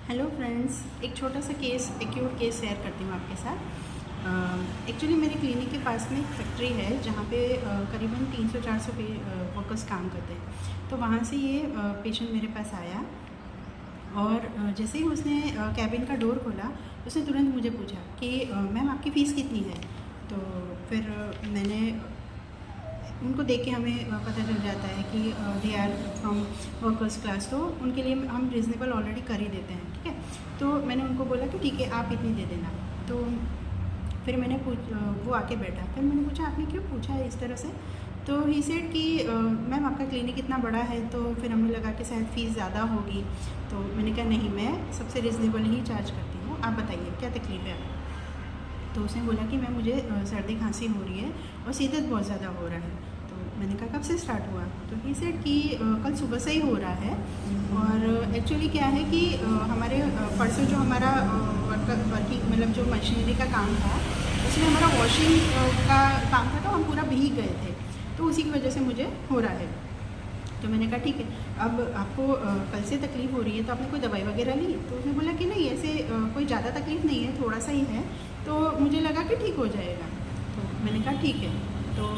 Hello friends, एक छोटा सा केस एक्यूट केस शेयर करती हूँ आपके साथ। एक्चुअली मेरे क्लिनिक के पास में एक फैक्ट्री है जहाँ पे करीबन 300-400 वर्कर्स काम करते हैं। तो वहाँ से ये पेशेंट मेरे पास आया और जैसे ही उसने कैबिन का डोर खोला उसने तुरंत मुझे पूछा कि मैम आपकी फ़ीस कितनी है। तो फिर मैंने उनको देख के हमें पता चल जाता है कि they are from workers class, तो उनके लिए हम रिजनेबल ऑलरेडी कर ही देते हैं। ठीक है, तो मैंने उनको बोला कि ठीक है आप इतनी दे देना। तो फिर मैंने वो आके बैठा, फिर मैंने पूछा आपने क्यों पूछा है इस तरह से। तो ही सेड कि मैम आपका क्लिनिक इतना बड़ा है, तो फिर हमें लगा कि शायद फ़ीस ज़्यादा होगी। तो मैंने कहा नहीं, मैं सबसे रिजनेबल ही चार्ज करती हूँ, आप बताइए क्या तकलीफ़ है आपको। तो उसने बोला कि मैम मुझे सर्दी खांसी हो रही है और सीदत बहुत ज़्यादा हो रहा है। तो मैंने कहा कब से स्टार्ट हुआ। तो ही सेड कि कल सुबह से ही हो रहा है। और एक्चुअली क्या है कि हमारे परसों जो हमारा वर्किंग मतलब जो मशीनरी का काम था उसमें हमारा वॉशिंग का काम था, तो हम पूरा भीग गए थे, तो उसी की वजह से मुझे हो रहा है। तो मैंने कहा ठीक है, अब आपको कल से तकलीफ़ हो रही है तो आपने कोई दवाई वगैरह ली। तो उसने बोला कि नहीं ऐसे कोई ज़्यादा तकलीफ़ नहीं है, थोड़ा सा ही है, तो मुझे लगा कि ठीक हो जाएगा। तो मैंने कहा ठीक है। तो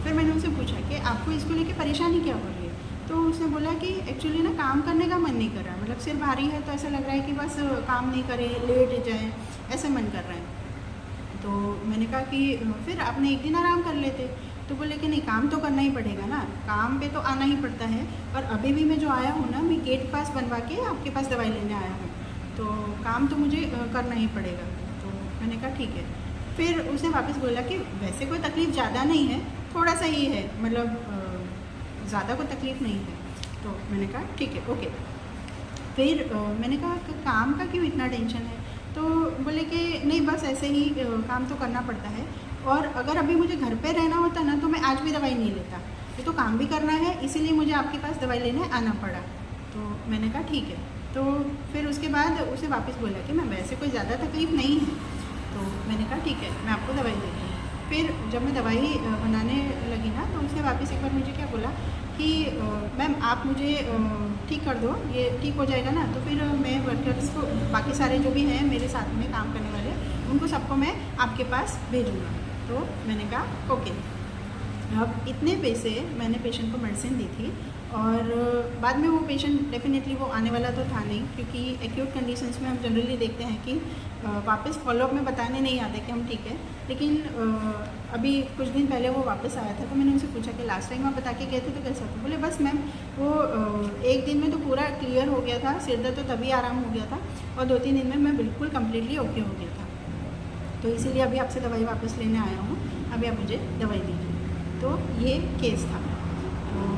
फिर मैंने उनसे पूछा कि आपको इसको लेके परेशानी क्या हो रही है। तो उसने बोला कि एक्चुअली ना काम करने का मन नहीं कर रहा, मतलब सिर भारी है तो ऐसा लग रहा है कि बस काम नहीं करें, लेट जाएँ, ऐसा मन कर रहा है। तो मैंने कहा कि फिर आपने एक दिन आराम कर लेते। तो बोले कि नहीं, काम तो करना ही पड़ेगा ना, काम पे तो आना ही पड़ता है। और अभी भी मैं जो आया हूँ ना, मैं गेट पास बनवा के आपके पास दवाई लेने आया हूँ, तो काम तो मुझे करना ही पड़ेगा। तो मैंने कहा ठीक है। फिर उसने वापस बोला कि वैसे कोई तकलीफ़ ज़्यादा नहीं है, थोड़ा सा ही है, मतलब ज़्यादा कोई तकलीफ़ नहीं है। तो मैंने कहा ठीक है, ओके। फिर मैंने कहा कि काम का क्यों इतना टेंशन है। तो बोले कि नहीं बस ऐसे ही काम तो करना पड़ता है, और अगर अभी मुझे घर पे रहना होता ना तो मैं आज भी दवाई नहीं लेता, ये तो काम भी करना है इसीलिए मुझे आपके पास दवाई लेने आना पड़ा। तो मैंने कहा ठीक है। तो फिर उसके बाद उसे वापस बोला कि मैं वैसे कोई ज़्यादा तकलीफ़ नहीं है। तो मैंने कहा ठीक है, मैं आपको दवाई देती हूँ। फिर जब मैं दवाई बनाने लगी ना, तो उसने वापस एक बार मुझे क्या बोला कि मैम आप मुझे ठीक कर दो, ये ठीक हो जाएगा ना, तो फिर मैं वर्कर्स को, बाकी सारे जो भी हैं मेरे साथ में काम करने वाले, उनको सबको मैं आपके पास भेजूँगा। तो मैंने कहा ओके। अब इतने पैसे मैंने पेशेंट को मेडिसिन दी थी, और बाद में वो पेशेंट डेफिनेटली वो आने वाला तो था नहीं, क्योंकि एक्यूट कंडीशंस में हम जनरली देखते हैं कि वापस फॉलोअप में बताने नहीं आते कि हम ठीक है। लेकिन अभी कुछ दिन पहले वो वापस आया था, तो मैंने उनसे पूछा कि लास्ट टाइम आप बता के गए थे तो कैसा था। बोले बस मैम वो एक दिन में तो पूरा क्लियर हो गया था, सिर दर्द तो तभी आराम हो गया था, और 2-3 दिन में मैं बिल्कुल कम्प्लीटली ओके हो गया था। तो इसीलिए अभी आपसे दवाई वापस लेने आया हूँ, अभी आप मुझे दवाई दीजिए। तो ये केस था। तो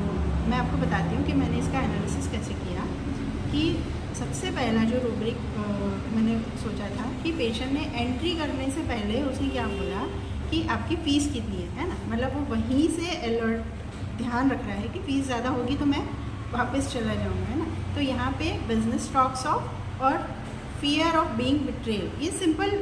मैं आपको बताती हूँ कि मैंने इसका एनालिसिस कैसे किया। कि सबसे पहला जो रूब्रिक मैंने सोचा था कि पेशेंट ने एंट्री करने से पहले उसने क्या बोला कि आपकी फ़ीस कितनी है ना, मतलब वो वहीं से अलर्ट ध्यान रख रहा है कि फ़ीस ज़्यादा होगी तो मैं वापस चला जाऊँगा, है ना। तो यहाँ पे बिजनेस टॉक्स ऑफ और फियर ऑफ बीइंग बिट्रेड, ये सिंपल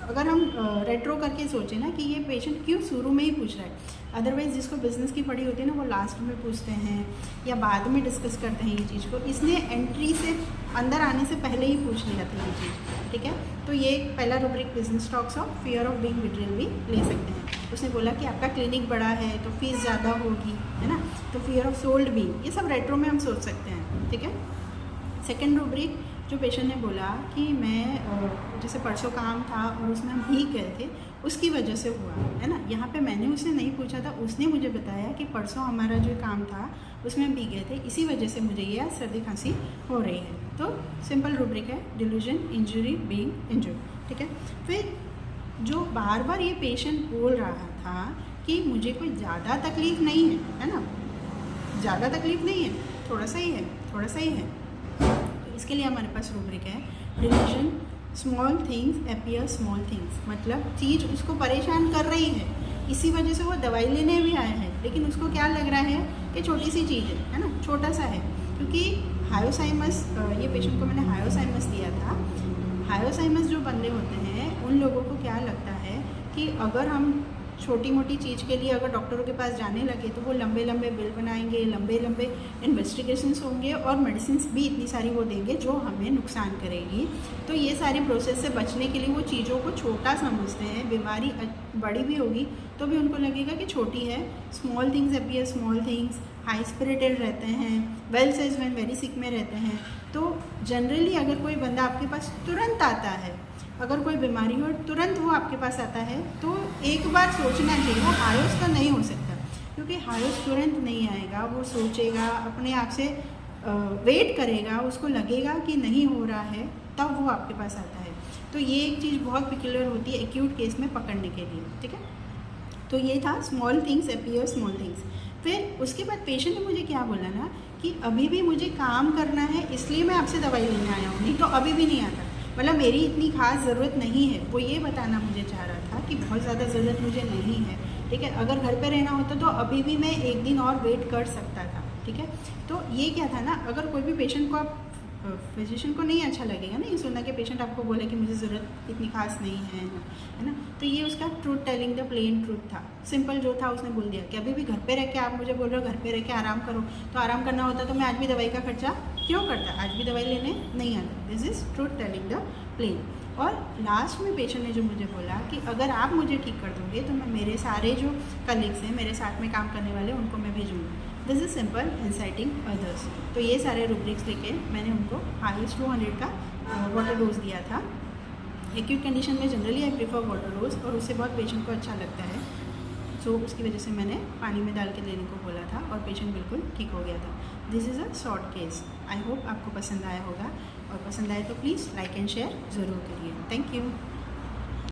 अगर हम रेट्रो करके सोचें ना कि ये पेशेंट क्यों शुरू में ही पूछ रहा है। अदरवाइज़ जिसको बिज़नेस की पड़ी होती है ना, वो लास्ट में पूछते हैं या बाद में डिस्कस करते हैं ये चीज़ को। इसने एंट्री से अंदर आने से पहले ही पूछ लिया था ये चीज़, ठीक है। तो ये पहला rubric business talks of fear of being betrayed भी ले सकते हैं। उसने बोला कि आपका क्लिनिक बड़ा है तो फीस ज़्यादा होगी, है ना, तो फियर ऑफ सोल्ड बीइंग, ये सब रेट्रो में हम सोच सकते हैं, ठीक है। सेकेंड रूब्रिक जो पेशेंट ने बोला कि मैं जैसे परसों काम था और उसमें हम भीग गए थे, उसकी वजह से हुआ, है ना। यहाँ पे मैंने उससे नहीं पूछा था, उसने मुझे बताया कि परसों हमारा जो काम था उसमें हम भीग गए थे, इसी वजह से मुझे ये सर्दी खांसी हो रही है। तो सिंपल रूब्रिक है डिल्यूजन, इंजरी, बीइंग इंजर्ड, ठीक है। फिर जो बार बार ये पेशेंट बोल रहा था कि मुझे कोई ज़्यादा तकलीफ़ नहीं है ना, ज़्यादा तकलीफ़ नहीं है, थोड़ा सा ही है, थोड़ा सा ही है। इसके लिए हमारे पास रूब्रिक है delusion, small things appear small things, मतलब चीज़ उसको परेशान कर रही है, इसी वजह से वो दवाई लेने भी आया है, लेकिन उसको क्या लग रहा है कि छोटी सी चीज़ है ना, छोटा सा है। क्योंकि हायोसाइमस, ये पेशेंट को मैंने हायोसाइमस दिया था। हायोसाइमस जो बंदे होते हैं उन लोगों को क्या लगता है कि अगर हम छोटी मोटी चीज़ के लिए अगर डॉक्टरों के पास जाने लगे तो वो लंबे लंबे बिल बनाएंगे, लंबे लंबे इन्वेस्टिगेशंस होंगे और मेडिसिन भी इतनी सारी वो देंगे जो हमें नुकसान करेगी। तो ये सारी प्रोसेस से बचने के लिए वो चीज़ों को छोटा समझते हैं। बीमारी बड़ी भी होगी तो भी उनको लगेगा कि छोटी है। Small things appear small things, high spirited रहते हैं, well says when very sick में रहते हैं। तो जनरली अगर कोई बंदा आपके पास तुरंत आता है, अगर कोई बीमारी हो तुरंत वो आपके पास आता है, तो एक बार सोचना चाहिए वो हायोस तो नहीं हो सकता, क्योंकि हायोस तुरंत नहीं आएगा। वो सोचेगा, अपने आप से वेट करेगा, उसको लगेगा कि नहीं हो रहा है, तब वो आपके पास आता है। तो ये एक चीज़ बहुत पिक्युलर होती है एक्यूट केस में पकड़ने के लिए, ठीक है। तो ये था small things appear small things. फिर उसके बाद पेशेंट ने मुझे क्या बोला ना कि अभी भी मुझे काम करना है, इसलिए मैं आपसे दवाई लेने आया हूँ, नहीं तो अभी भी नहीं आता। मतलब मेरी इतनी खास ज़रूरत नहीं है, वो ये बताना मुझे चाह रहा था कि बहुत ज़्यादा ज़रूरत मुझे नहीं है, ठीक है। अगर घर पे रहना होता तो अभी भी मैं एक दिन और वेट कर सकता था, ठीक है। तो ये क्या था ना, अगर कोई भी पेशेंट को आप फिजिशियन को नहीं अच्छा लगेगा ना ये सुनना कि पेशेंट आपको बोले कि मुझे ज़रूरत इतनी खास नहीं है ना। तो ये उसका truth telling the plain truth था, सिंपल जो था उसने बोल दिया कि अभी भी घर पे रह के आप मुझे बोल रहे हो घर पे रह के आराम करो, तो आराम करना होता तो मैं आज भी दवाई का खर्चा क्यों करता, आज भी दवाई लेने नहीं आता। This is truth telling the plain. और लास्ट में पेशेंट ने जो मुझे बोला कि अगर आप मुझे ठीक कर दोगे तो मैं मेरे सारे जो कलीग्स हैं, मेरे साथ में काम करने वाले, उनको मैं भेजूँगा। This is simple inciting others. तो ये सारे रूब्रिक्स लेके मैंने उनको हाईएस्ट 200 का वाटर डोज दिया था। एक्यूट कंडीशन में generally I prefer water dose, और उससे बहुत पेशेंट को अच्छा लगता है। सो उसकी वजह से मैंने पानी में डाल के देने को बोला था और पेशेंट बिल्कुल ठीक हो गया था। This is a short case. I hope आपको पसंद आया होगा, और पसंद आए तो प्लीज़ लाइक एंड शेयर ज़रूर करिए। Thank you.